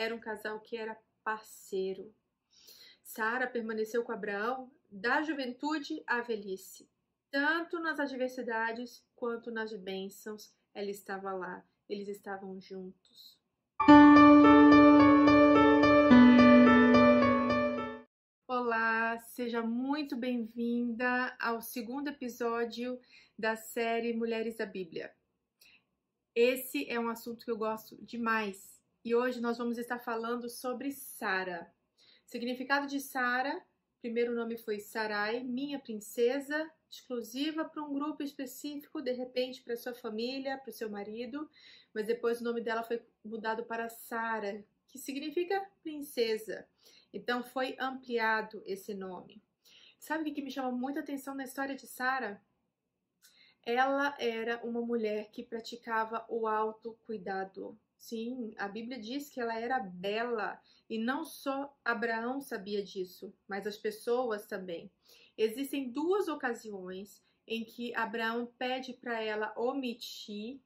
era um casal que era parceiro. Sara permaneceu com Abraão da juventude à velhice. Tanto nas adversidades quanto nas bênçãos, ela estava lá. Eles estavam juntos. Olá, seja muito bem-vinda ao segundo episódio da série Mulheres da Bíblia. Esse é um assunto que eu gosto demais e hoje nós vamos estar falando sobre Sara. O significado de Sara, primeiro nome foi Sarai, minha princesa, exclusiva para um grupo específico, de repente para sua família, para o seu marido, mas depois o nome dela foi mudado para Sara, que significa princesa. Então foi ampliado esse nome. Sabe o que me chama muita atenção na história de Sara? Ela era uma mulher que praticava o autocuidado. Sim, a Bíblia diz que ela era bela e não só Abraão sabia disso, mas as pessoas também. Existem duas ocasiões em que Abraão pede para ela omitir,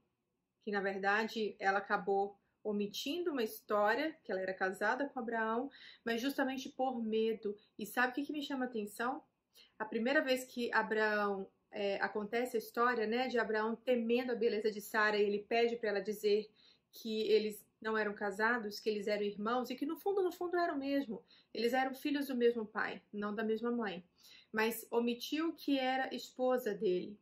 que na verdade ela acabou omitindo uma história, que ela era casada com Abraão, mas justamente por medo. E sabe o que me chama a atenção? A primeira vez que Abraão acontece a história, né, de Abraão temendo a beleza de Sara, e ele pede para ela dizer que eles não eram casados, que eles eram irmãos e que no fundo eram mesmo. Eles eram filhos do mesmo pai, não da mesma mãe. Mas omitiu que era esposa dele.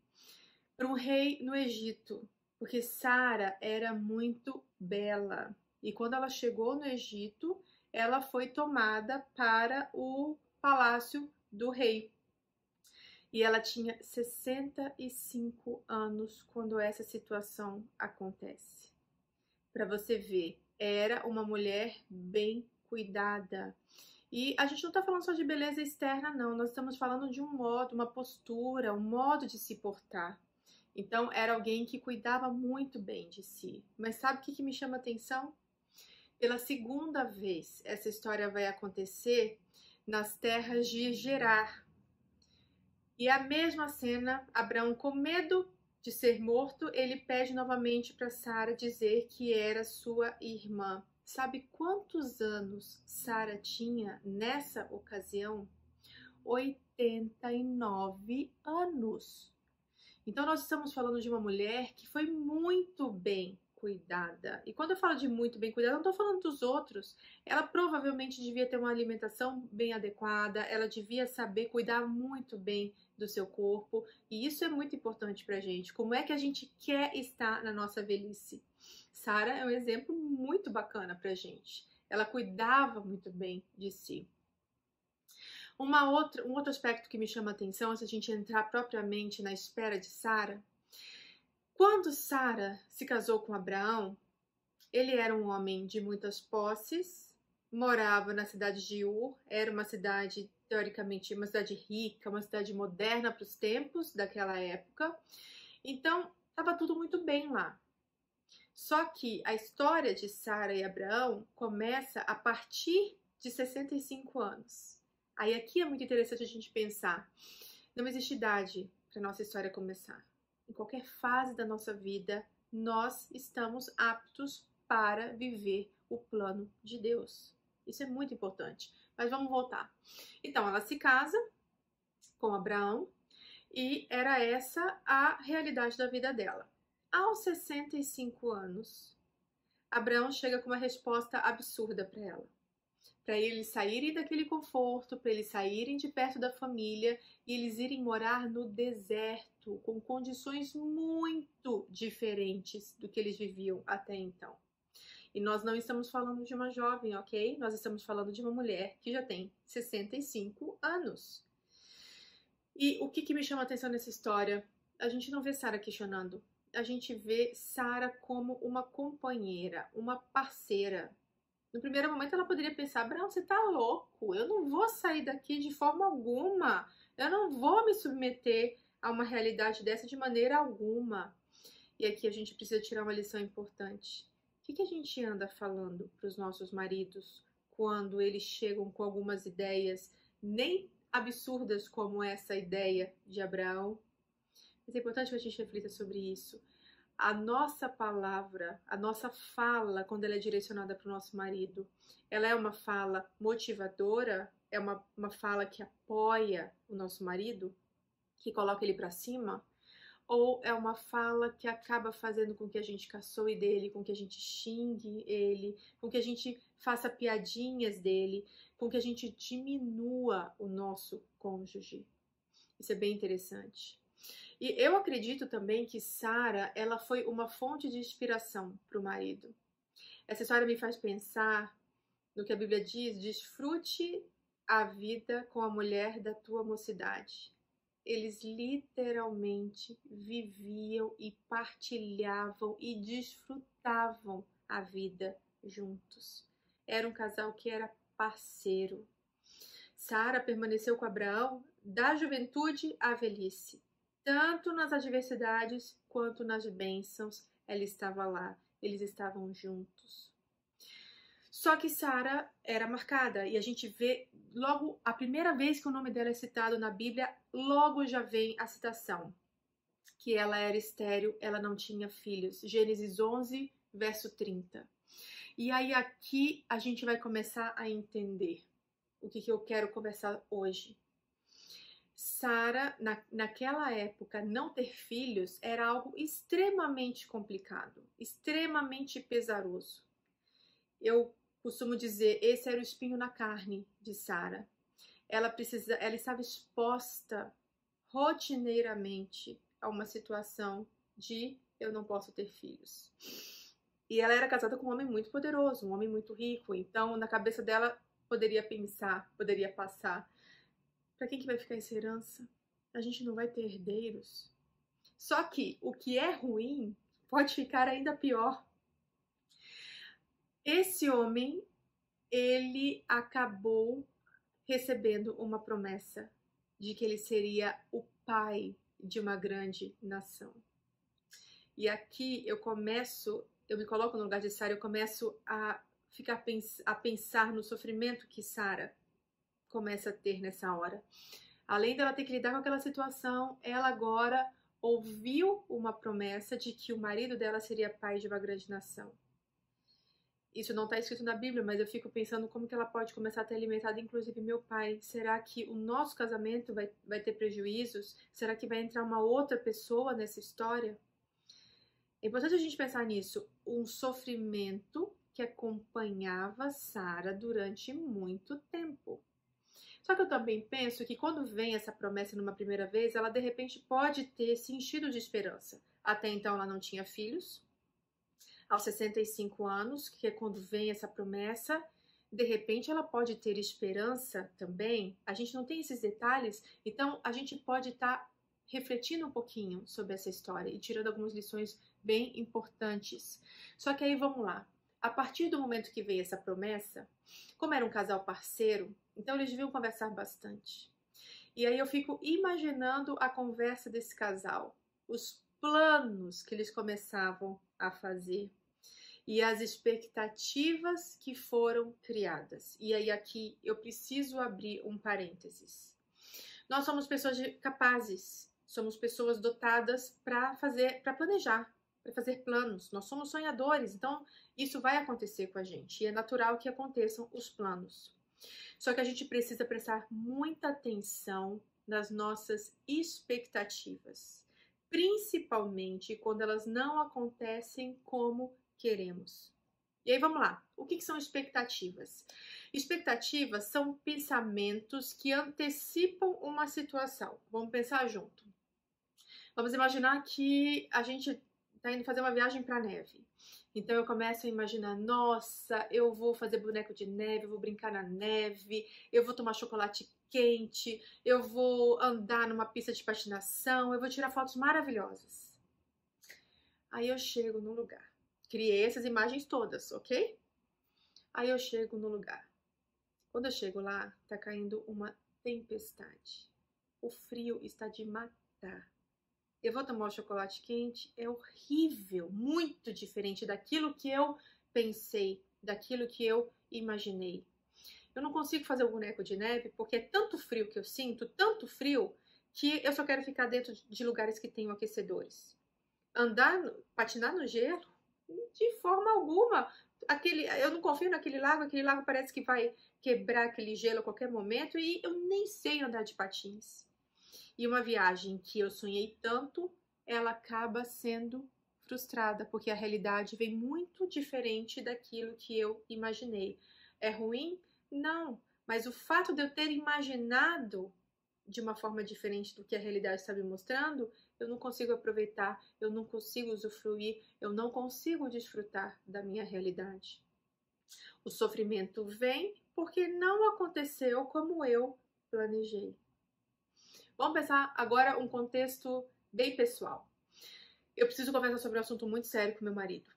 Para um rei no Egito, porque Sara era muito bela. E quando ela chegou no Egito, ela foi tomada para o palácio do rei. E ela tinha 65 anos quando essa situação acontece. Para você ver, era uma mulher bem cuidada. E a gente não está falando só de beleza externa, não. Nós estamos falando de um modo, uma postura, um modo de se portar. Então, era alguém que cuidava muito bem de si. Mas sabe o que me chama a atenção? Pela segunda vez, essa história vai acontecer nas terras de Gerar. E a mesma cena, Abraão, com medo de ser morto, ele pede novamente para Sara dizer que era sua irmã. Sabe quantos anos Sara tinha nessa ocasião? 89 anos. Então nós estamos falando de uma mulher que foi muito bem cuidada. E quando eu falo de muito bem cuidada, eu não estou falando dos outros. Ela provavelmente devia ter uma alimentação bem adequada, ela devia saber cuidar muito bem do seu corpo. E isso é muito importante pra gente. Como é que a gente quer estar na nossa velhice? Sara é um exemplo muito bacana pra gente. Ela cuidava muito bem de si. Um outro aspecto que me chama a atenção, antes de a gente entrar propriamente na espera de Sara, quando Sara se casou com Abraão, ele era um homem de muitas posses, morava na cidade de Ur, era uma cidade, teoricamente, uma cidade rica, uma cidade moderna para os tempos daquela época. Então, estava tudo muito bem lá. Só que a história de Sara e Abraão começa a partir de 65 anos. Aí aqui é muito interessante a gente pensar. Não existe idade para nossa história começar. Em qualquer fase da nossa vida, nós estamos aptos para viver o plano de Deus. Isso é muito importante. Mas vamos voltar. Então, ela se casa com Abraão e era essa a realidade da vida dela. Aos 65 anos, Abraão chega com uma resposta absurda para ela. Para eles saírem daquele conforto, para eles saírem de perto da família e eles irem morar no deserto, com condições muito diferentes do que eles viviam até então. E nós não estamos falando de uma jovem, ok? Nós estamos falando de uma mulher que já tem 65 anos. E o que me chama a atenção nessa história? A gente não vê Sara questionando. A gente vê Sara como uma companheira, uma parceira. No primeiro momento ela poderia pensar, Abraão, você tá louco, eu não vou sair daqui de forma alguma, eu não vou me submeter a uma realidade dessa de maneira alguma. E aqui a gente precisa tirar uma lição importante. O que a gente anda falando para os nossos maridos quando eles chegam com algumas ideias nem absurdas como essa ideia de Abraão? Mas é importante que a gente reflita sobre isso. a nossa palavra, a nossa fala, quando ela é direcionada para o nosso marido, ela é uma fala motivadora, é uma fala que apoia o nosso marido, que coloca ele para cima, ou é uma fala que acaba fazendo com que a gente caçoe dele, com que a gente xingue ele, com que a gente faça piadinhas dele, com que a gente diminua o nosso cônjuge. Isso é bem interessante. E eu acredito também que Sara, ela foi uma fonte de inspiração para o marido. Essa história me faz pensar no que a Bíblia diz: desfrute a vida com a mulher da tua mocidade. Eles literalmente viviam e partilhavam e desfrutavam a vida juntos. Era um casal que era parceiro. Sara permaneceu com Abraão da juventude à velhice. Tanto nas adversidades quanto nas bênçãos, ela estava lá. Eles estavam juntos. Só que Sara era marcada, e a gente vê logo, a primeira vez que o nome dela é citado na Bíblia, logo já vem a citação, que ela era estéril, ela não tinha filhos. Gênesis 11, verso 30. E aí aqui a gente vai começar a entender o que eu quero conversar hoje. Sara, naquela época, não ter filhos era algo extremamente complicado, extremamente pesaroso. Eu costumo dizer, esse era o espinho na carne de Sara. Ela estava exposta rotineiramente a uma situação de eu não posso ter filhos. E ela era casada com um homem muito poderoso, um homem muito rico. Então, na cabeça dela, poderia passar: para quem que vai ficar essa herança? A gente não vai ter herdeiros. Só que o que é ruim pode ficar ainda pior. Esse homem, ele acabou recebendo uma promessa de que ele seria o pai de uma grande nação. E aqui eu me coloco no lugar de Sara, eu começo a pensar no sofrimento que Sara começa a ter nessa hora. Além dela ter que lidar com aquela situação, ela agora ouviu uma promessa de que o marido dela seria pai de uma grande nação. Isso não está escrito na Bíblia, mas eu fico pensando como que ela pode começar a ter alimentado, inclusive, meu pai. Será que o nosso casamento vai ter prejuízos? Será que vai entrar uma outra pessoa nessa história? É importante a gente pensar nisso. Um sofrimento que acompanhava Sara durante muito tempo. Só que eu também penso que quando vem essa promessa numa primeira vez, ela de repente pode ter se enchido de esperança. Até então ela não tinha filhos. Aos 65 anos, que é quando vem essa promessa, de repente ela pode ter esperança também. A gente não tem esses detalhes, então a gente pode estar refletindo um pouquinho sobre essa história e tirando algumas lições bem importantes. Só que aí vamos lá. A partir do momento que veio essa promessa, como era um casal parceiro, então eles deviam conversar bastante. E aí eu fico imaginando a conversa desse casal, os planos que eles começavam a fazer e as expectativas que foram criadas. E aí aqui eu preciso abrir um parênteses. Nós somos pessoas capazes, somos pessoas dotadas para planejar, para fazer planos. Nós somos sonhadores, então isso vai acontecer com a gente e é natural que aconteçam os planos. Só que a gente precisa prestar muita atenção nas nossas expectativas, principalmente quando elas não acontecem como queremos. E aí vamos lá, o que são expectativas? Expectativas são pensamentos que antecipam uma situação. Vamos pensar junto. Vamos imaginar que a gente está indo fazer uma viagem para a neve. Então eu começo a imaginar, nossa, eu vou fazer boneco de neve, eu vou brincar na neve, eu vou tomar chocolate quente, eu vou andar numa pista de patinação, eu vou tirar fotos maravilhosas. Aí eu chego no lugar. Criei essas imagens todas, ok? Aí eu chego no lugar. Quando eu chego lá, tá caindo uma tempestade. O frio está de matar. Eu vou tomar o chocolate quente, é horrível, muito diferente daquilo que eu pensei, daquilo que eu imaginei. Eu não consigo fazer o boneco de neve porque é tanto frio que eu sinto, tanto frio, que eu só quero ficar dentro de lugares que tenham aquecedores. patinar no gelo? De forma alguma. Eu não confio aquele lago parece que vai quebrar aquele gelo a qualquer momento e eu nem sei andar de patins. E uma viagem que eu sonhei tanto, ela acaba sendo frustrada, porque a realidade vem muito diferente daquilo que eu imaginei. É ruim? Não, mas o fato de eu ter imaginado de uma forma diferente do que a realidade está me mostrando, eu não consigo aproveitar, eu não consigo usufruir, eu não consigo desfrutar da minha realidade. O sofrimento vem porque não aconteceu como eu planejei. Vamos pensar agora um contexto bem pessoal. Eu preciso conversar sobre um assunto muito sério com meu marido.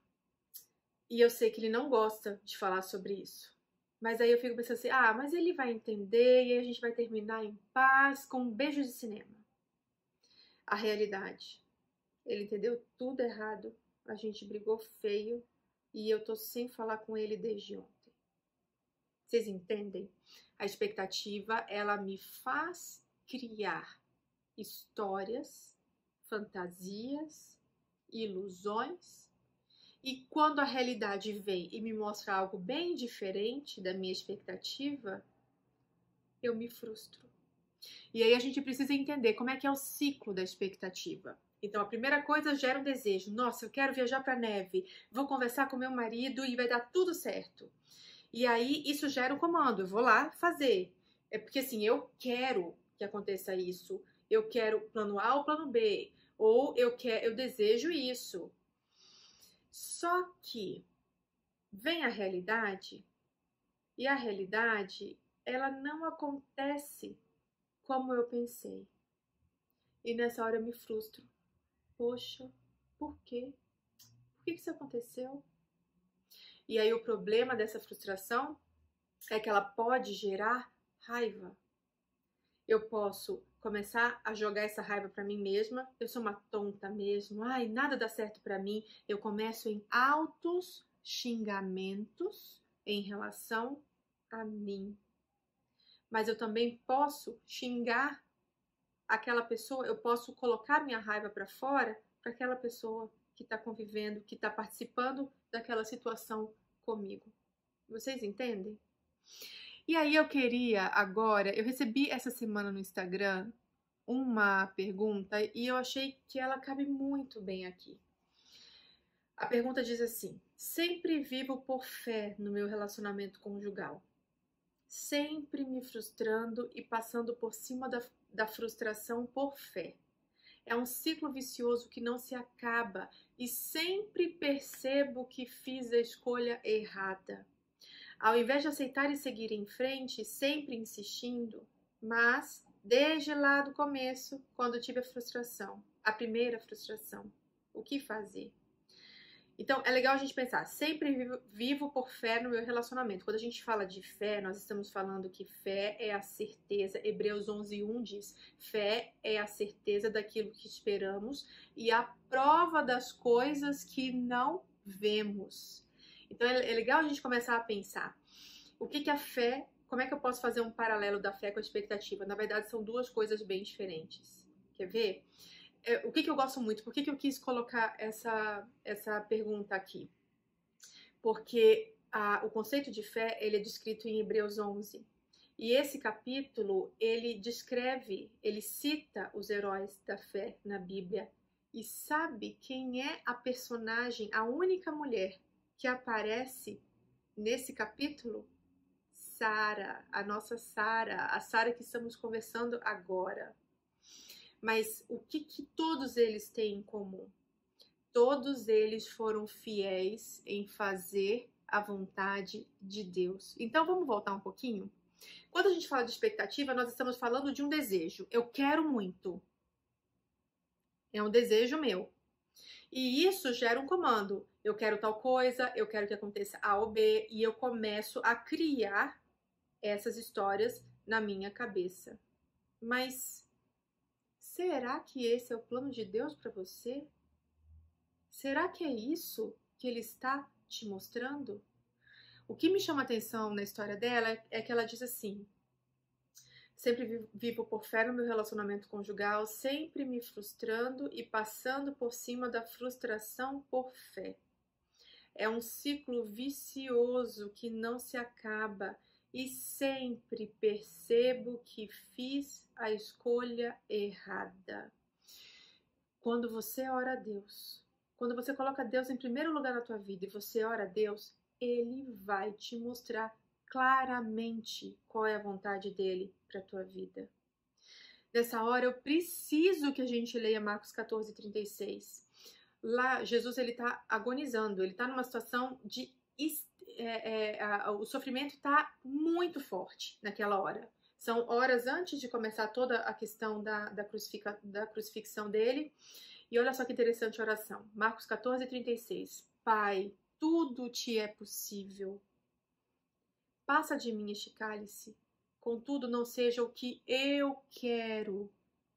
E eu sei que ele não gosta de falar sobre isso. Mas aí eu fico pensando assim, mas ele vai entender e aí a gente vai terminar em paz com um beijo de cinema. A realidade. Ele entendeu tudo errado, a gente brigou feio e eu tô sem falar com ele desde ontem. Vocês entendem? A expectativa, ela me faz criar histórias, fantasias, ilusões. E quando a realidade vem e me mostra algo bem diferente da minha expectativa, eu me frustro. E aí a gente precisa entender como é que é o ciclo da expectativa. Então, a primeira coisa gera um desejo. Nossa, eu quero viajar para a neve. Vou conversar com meu marido e vai dar tudo certo. E aí isso gera um comando. Eu vou lá fazer. É porque assim, eu quero que aconteça isso. Eu quero plano A ou plano B. Ou eu desejo isso. Só que vem a realidade e a realidade, ela não acontece como eu pensei. E nessa hora eu me frustro. Poxa, por quê? Por que isso aconteceu? E aí o problema dessa frustração é que ela pode gerar raiva. Eu posso começar a jogar essa raiva para mim mesma. Eu sou uma tonta mesmo. Ai, nada dá certo para mim. Eu começo em altos xingamentos em relação a mim. Mas eu também posso xingar aquela pessoa, eu posso colocar minha raiva para fora para aquela pessoa que está convivendo, que está participando daquela situação comigo. Vocês entendem? E aí eu queria agora, eu recebi essa semana no Instagram uma pergunta e eu achei que ela cabe muito bem aqui. A pergunta diz assim: sempre vivo por fé no meu relacionamento conjugal, sempre me frustrando e passando por cima da frustração por fé. É um ciclo vicioso que não se acaba e sempre percebo que fiz a escolha errada. Ao invés de aceitar e seguir em frente, sempre insistindo, mas desde lá do começo, quando tive a frustração, a primeira frustração, o que fazer? Então, é legal a gente pensar, sempre vivo por fé no meu relacionamento. Quando a gente fala de fé, nós estamos falando que fé é a certeza. Hebreus 11:1 diz, fé é a certeza daquilo que esperamos e a prova das coisas que não vemos. Então, é legal a gente começar a pensar, o que é a fé? Como é que eu posso fazer um paralelo da fé com a expectativa? Na verdade, são duas coisas bem diferentes. Quer ver? O que eu gosto muito? Por que eu quis colocar essa pergunta aqui? Porque o conceito de fé, ele é descrito em Hebreus 11. E esse capítulo, ele descreve, ele cita os heróis da fé na Bíblia. E sabe quem é a personagem, a única mulher que aparece nesse capítulo? Sara, a nossa Sara, a Sara que estamos conversando agora. Mas o que todos eles têm em comum? Todos eles foram fiéis em fazer a vontade de Deus. Então vamos voltar um pouquinho? Quando a gente fala de expectativa, nós estamos falando de um desejo. Eu quero muito. É um desejo meu. E isso gera um comando. Eu quero tal coisa, eu quero que aconteça A ou B, e eu começo a criar essas histórias na minha cabeça. Mas será que esse é o plano de Deus para você? Será que é isso que ele está te mostrando? O que me chama a atenção na história dela é que ela diz assim: Sempre vivo por fé no meu relacionamento conjugal, sempre me frustrando e passando por cima da frustração por fé. É um ciclo vicioso que não se acaba e sempre percebo que fiz a escolha errada. Quando você ora a Deus, quando você coloca Deus em primeiro lugar na tua vida e você ora a Deus, Ele vai te mostrar claramente qual é a vontade dele para a tua vida. Nessa hora eu preciso que a gente leia Marcos 14:36. Lá Jesus ele está agonizando, ele está numa situação de o sofrimento está muito forte naquela hora. São horas antes de começar toda a questão da crucifixão dele. E olha só que interessante a oração. Marcos 14:36. Pai, tudo te é possível. Passa de mim este cálice, contudo não seja o que eu quero,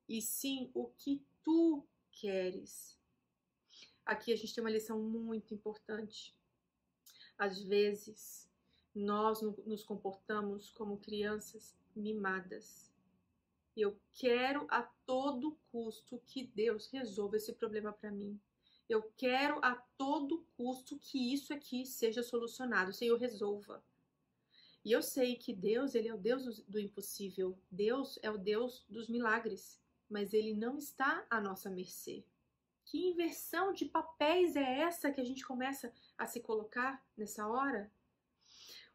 e sim o que tu queres. Aqui a gente tem uma lição muito importante. Às vezes, nós nos comportamos como crianças mimadas. Eu quero a todo custo que Deus resolva esse problema para mim. Eu quero a todo custo que isso aqui seja solucionado. Senhor, resolva. E eu sei que Deus, ele é o Deus do impossível. Deus é o Deus dos milagres. Mas ele não está à nossa mercê. Que inversão de papéis é essa que a gente começa a se colocar nessa hora?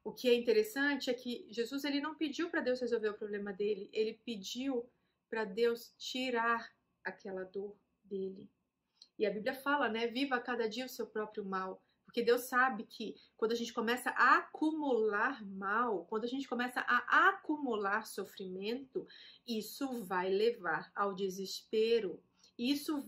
O que é interessante é que Jesus ele não pediu para Deus resolver o problema dele. Ele pediu para Deus tirar aquela dor dele. E a Bíblia fala, né? Viva a cada dia o seu próprio mal. Porque Deus sabe que quando a gente começa a acumular mal, quando a gente começa a acumular sofrimento, isso vai levar ao desespero. Isso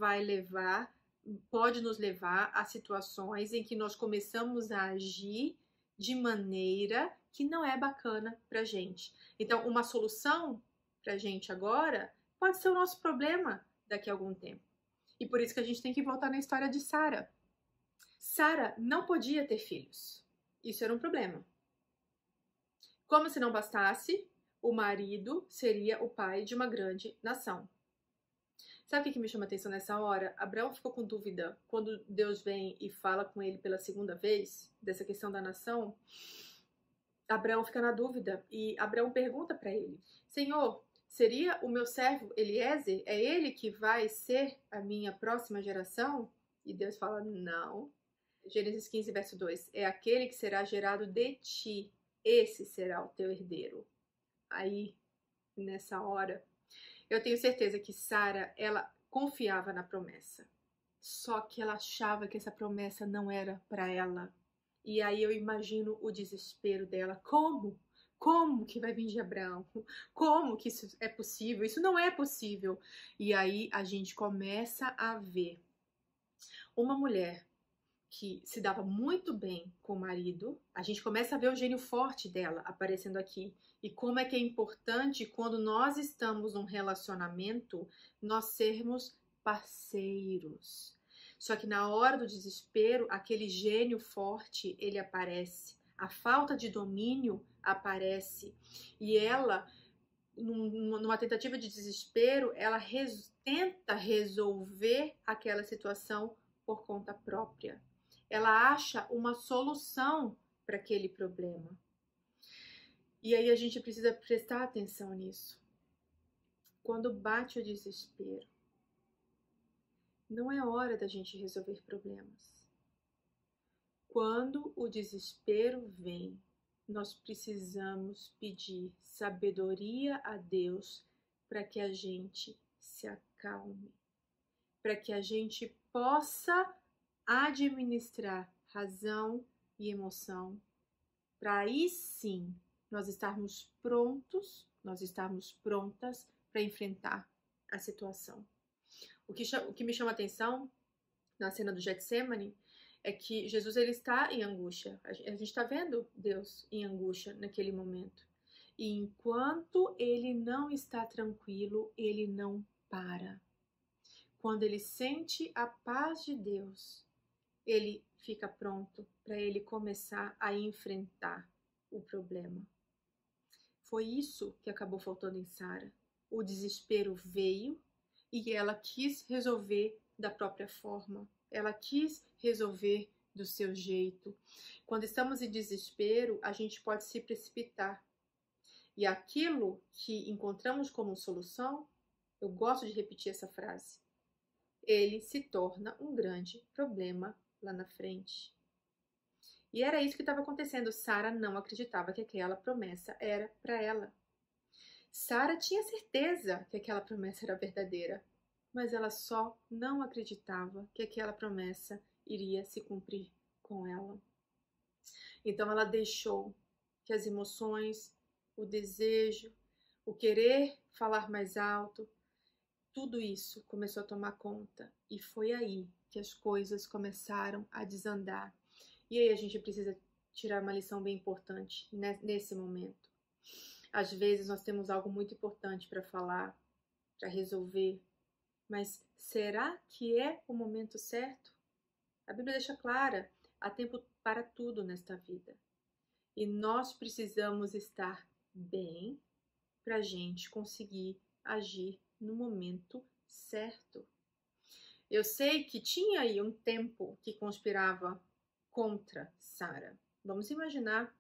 pode nos levar a situações em que nós começamos a agir de maneira que não é bacana pra gente. Então, uma solução pra gente agora pode ser o nosso problema daqui a algum tempo. E por isso que a gente tem que voltar na história de Sara. Sara não podia ter filhos. Isso era um problema. Como se não bastasse, o marido seria o pai de uma grande nação. Sabe o que me chama a atenção nessa hora? Abraão ficou com dúvida quando Deus vem e fala com ele pela segunda vez dessa questão da nação. Abraão fica na dúvida e Abraão pergunta para ele: Senhor, seria o meu servo Eliezer? É ele que vai ser a minha próxima geração? E Deus fala: não. Gênesis 15, verso 2. É aquele que será gerado de ti. Esse será o teu herdeiro. Aí, nessa hora, eu tenho certeza que Sara, ela confiava na promessa. Só que ela achava que essa promessa não era para ela. E aí eu imagino o desespero dela. Como? Como que vai vir de Abraão? Como que isso é possível? Isso não é possível. E aí a gente começa a ver uma mulher que se dava muito bem com o marido, a gente começa a ver o gênio forte dela aparecendo aqui. E como é que é importante quando nós estamos num relacionamento, nós sermos parceiros. Só que na hora do desespero, aquele gênio forte, ele aparece. A falta de domínio aparece. E ela, numa tentativa de desespero, ela tenta resolver aquela situação por conta própria. Ela acha uma solução para aquele problema. E aí a gente precisa prestar atenção nisso. Quando bate o desespero, não é hora da gente resolver problemas. Quando o desespero vem, nós precisamos pedir sabedoria a Deus para que a gente se acalme, para que a gente possa administrar razão e emoção, para aí sim nós estarmos prontos, nós estarmos prontas para enfrentar a situação. O que me chama a atenção na cena do Getsemane é que Jesus ele está em angústia. A gente está vendo Deus em angústia naquele momento. E enquanto ele não está tranquilo, ele não para. Quando ele sente a paz de Deus, ele fica pronto para ele começar a enfrentar o problema. Foi isso que acabou faltando em Sara. O desespero veio e ela quis resolver da própria forma. Ela quis resolver do seu jeito. Quando estamos em desespero, a gente pode se precipitar. E aquilo que encontramos como solução, eu gosto de repetir essa frase, ele se torna um grande problema lá na frente. E era isso que estava acontecendo. Sara não acreditava que aquela promessa era para ela. Sara tinha certeza que aquela promessa era verdadeira, mas ela só não acreditava que aquela promessa iria se cumprir com ela. Então ela deixou que as emoções, o desejo, o querer falar mais alto, tudo isso começou a tomar conta. E foi aí que as coisas começaram a desandar. E aí a gente precisa tirar uma lição bem importante nesse momento. Às vezes nós temos algo muito importante para falar, para resolver, mas será que é o momento certo? A Bíblia deixa clara, há tempo para tudo nesta vida. E nós precisamos estar bem para a gente conseguir agir no momento certo. Eu sei que tinha aí um tempo que conspirava contra Sara. Vamos imaginar,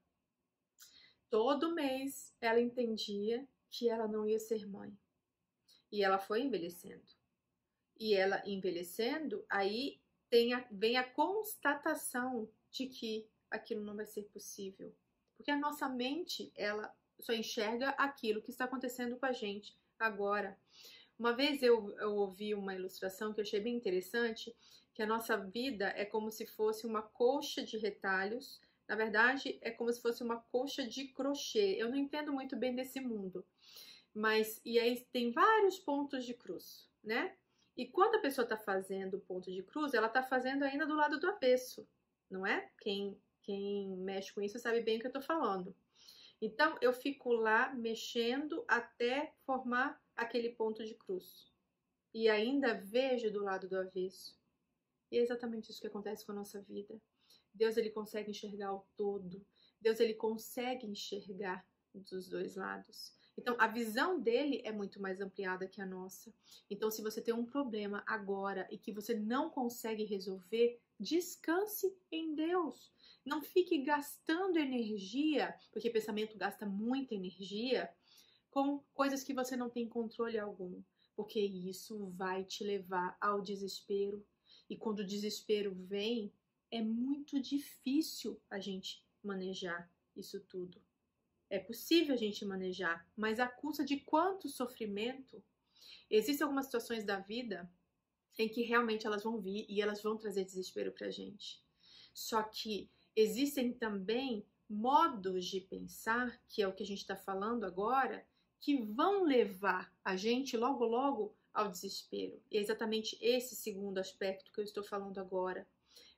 todo mês ela entendia que ela não ia ser mãe. E ela foi envelhecendo. E ela envelhecendo, aí vem a constatação de que aquilo não vai ser possível. Porque a nossa mente, ela só enxerga aquilo que está acontecendo com a gente agora. Uma vez eu ouvi uma ilustração que eu achei bem interessante, que a nossa vida é como se fosse uma colcha de retalhos. Na verdade, é como se fosse uma colcha de crochê. Eu não entendo muito bem desse mundo. Mas, e aí tem vários pontos de cruz, né? E quando a pessoa está fazendo o ponto de cruz, ela está fazendo ainda do lado do avesso, não é? Quem mexe com isso sabe bem o que eu estou falando. Então, eu fico lá mexendo até formar aquele ponto de cruz. E ainda vejo do lado do avesso. E é exatamente isso que acontece com a nossa vida. Deus, ele consegue enxergar o todo. Deus, ele consegue enxergar dos dois lados. Então, a visão dele é muito mais ampliada que a nossa. Então, se você tem um problema agora e que você não consegue resolver, descanse em Deus. Não fique gastando energia, porque pensamento gasta muita energia, com coisas que você não tem controle algum. Porque isso vai te levar ao desespero. E quando o desespero vem, é muito difícil a gente manejar isso tudo. É possível a gente manejar, mas à custa de quanto sofrimento? Existem algumas situações da vida em que realmente elas vão vir e elas vão trazer desespero pra gente. Só que existem também modos de pensar, que é o que a gente está falando agora, que vão levar a gente logo logo ao desespero. E é exatamente esse segundo aspecto que eu estou falando agora.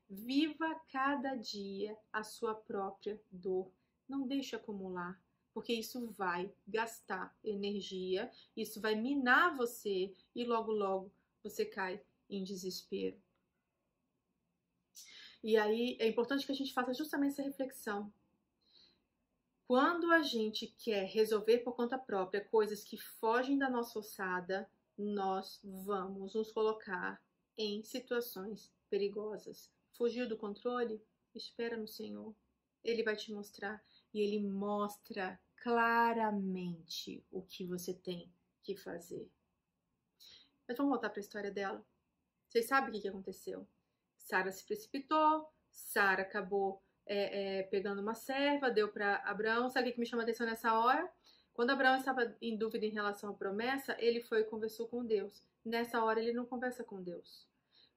Viva cada dia a sua própria dor. Não deixe acumular, porque isso vai gastar energia, isso vai minar você e logo logo você cai em desespero. E aí é importante que a gente faça justamente essa reflexão. Quando a gente quer resolver por conta própria coisas que fogem da nossa alçada, nós vamos nos colocar em situações perigosas. Fugiu do controle? Espera no Senhor. Ele vai te mostrar e ele mostra claramente o que você tem que fazer. Mas vamos voltar para a história dela. Vocês sabem o que aconteceu? Sara se precipitou, Sara acabou pegando uma serva, deu para Abraão. Sabe o que me chama a atenção nessa hora? Quando Abraão estava em dúvida em relação à promessa, ele foi e conversou com Deus. Nessa hora ele não conversa com Deus.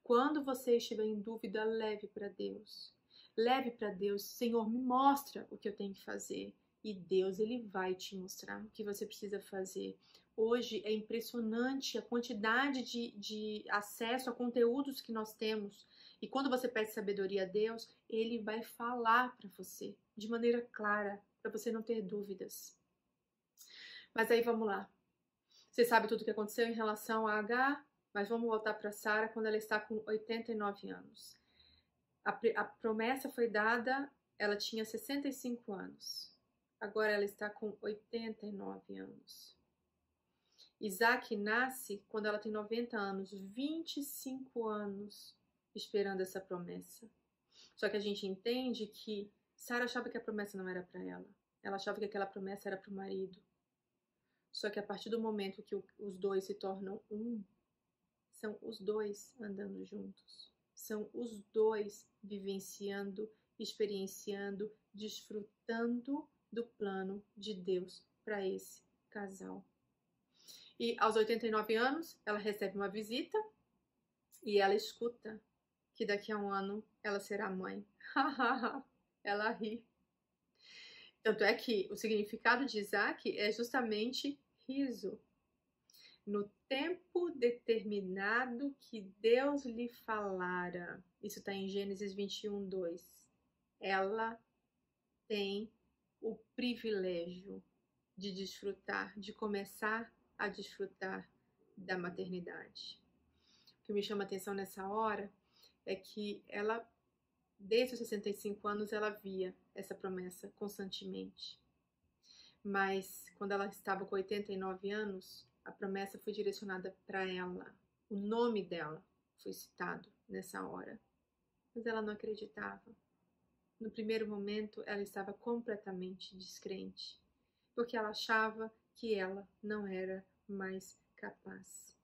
Quando você estiver em dúvida, leve para Deus. Leve para Deus, Senhor, me mostra o que eu tenho que fazer. E Deus, ele vai te mostrar o que você precisa fazer. Hoje é impressionante a quantidade de acesso a conteúdos que nós temos. E quando você pede sabedoria a Deus, ele vai falar para você de maneira clara, para você não ter dúvidas. Mas aí vamos lá. Você sabe tudo o que aconteceu em relação a Agar, mas vamos voltar para Sara quando ela está com 89 anos. A promessa foi dada, ela tinha 65 anos. Agora ela está com 89 anos. Isaac nasce quando ela tem 90 anos, 25 anos esperando essa promessa. Só que a gente entende que Sara achava que a promessa não era para ela. Ela achava que aquela promessa era para o marido. Só que a partir do momento que os dois se tornam um, são os dois andando juntos. São os dois vivenciando, experienciando, desfrutando do plano de Deus para esse casal. E aos 89 anos, ela recebe uma visita e ela escuta que daqui a um ano ela será mãe. Ela ri. Tanto é que o significado de Isaac é justamente riso. No tempo determinado que Deus lhe falara. Isso está em Gênesis 21, 2. Ela tem o privilégio de desfrutar, de começar a desfrutar da maternidade. O que me chama a atenção nessa hora é que ela, desde os 65 anos, ela via essa promessa constantemente. Mas quando ela estava com 89 anos, a promessa foi direcionada para ela. O nome dela foi citado nessa hora. Mas ela não acreditava. No primeiro momento, ela estava completamente descrente, porque ela achava que ela não era mais capaz.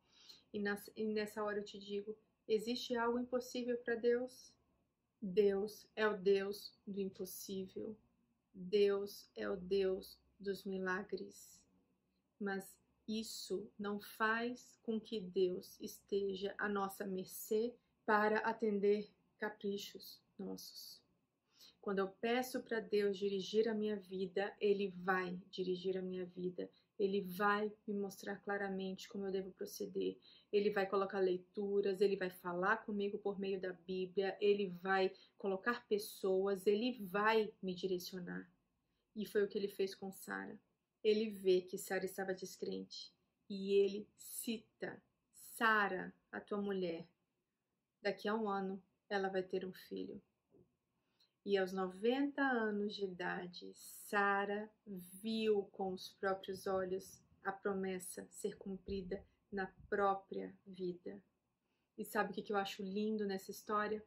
E nessa hora eu te digo, existe algo impossível para Deus? Deus é o Deus do impossível. Deus é o Deus dos milagres. Mas isso não faz com que Deus esteja à nossa mercê para atender caprichos nossos. Quando eu peço para Deus dirigir a minha vida, Ele vai dirigir a minha vida. Ele vai me mostrar claramente como eu devo proceder. Ele vai colocar leituras, Ele vai falar comigo por meio da Bíblia, Ele vai colocar pessoas, Ele vai me direcionar. E foi o que Ele fez com Sara. Ele vê que Sara estava descrente e Ele cita: Sara, a tua mulher, daqui a um ano ela vai ter um filho. E aos 90 anos de idade, Sara viu com os próprios olhos a promessa ser cumprida na própria vida. E sabe o que eu acho lindo nessa história?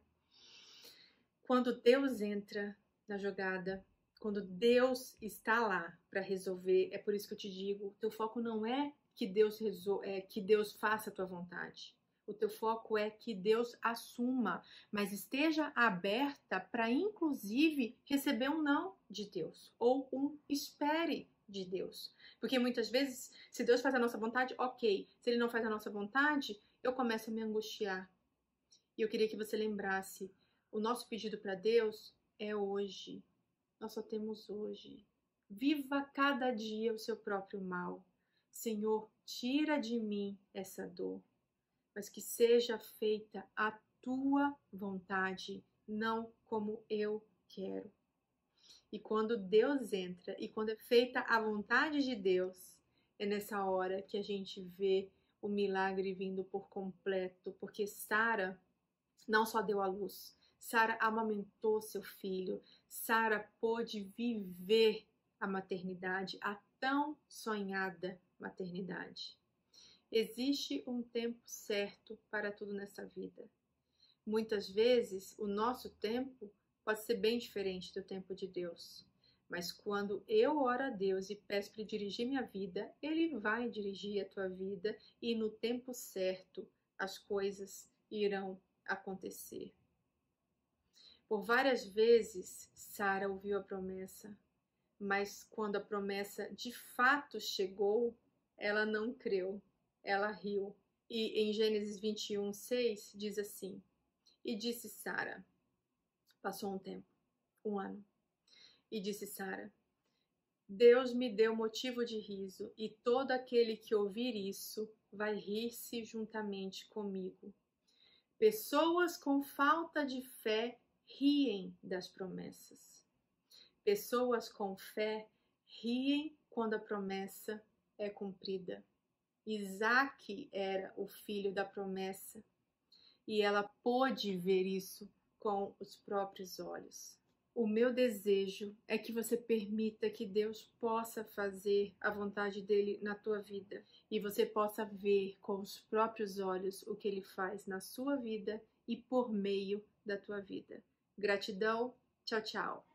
Quando Deus entra na jogada, quando Deus está lá para resolver, é por isso que eu te digo, teu foco não é que Deus faça a tua vontade. O teu foco é que Deus assuma, mas esteja aberta para, inclusive, receber um não de Deus ou um espere de Deus. Porque muitas vezes, se Deus faz a nossa vontade, ok. Se Ele não faz a nossa vontade, eu começo a me angustiar. E eu queria que você lembrasse, o nosso pedido para Deus é hoje. Nós só temos hoje. Viva cada dia o seu próprio mal. Senhor, tira de mim essa dor. Mas que seja feita a tua vontade, não como eu quero. E quando Deus entra, e quando é feita a vontade de Deus, é nessa hora que a gente vê o milagre vindo por completo, porque Sara não só deu à luz, Sara amamentou seu filho, Sara pôde viver a maternidade, a tão sonhada maternidade. Existe um tempo certo para tudo nessa vida. Muitas vezes, o nosso tempo pode ser bem diferente do tempo de Deus. Mas quando eu oro a Deus e peço para Ele dirigir minha vida, Ele vai dirigir a tua vida e no tempo certo as coisas irão acontecer. Por várias vezes, Sara ouviu a promessa, mas quando a promessa de fato chegou, ela não creu. Ela riu. E em Gênesis 21, 6, diz assim: E disse Sara, passou um tempo, um ano, e disse Sara: Deus me deu motivo de riso, e todo aquele que ouvir isso vai rir-se juntamente comigo. Pessoas com falta de fé riem das promessas. Pessoas com fé riem quando a promessa é cumprida. Isaac era o filho da promessa e ela pôde ver isso com os próprios olhos. O meu desejo é que você permita que Deus possa fazer a vontade dele na tua vida e você possa ver com os próprios olhos o que ele faz na sua vida e por meio da tua vida. Gratidão, tchau, tchau.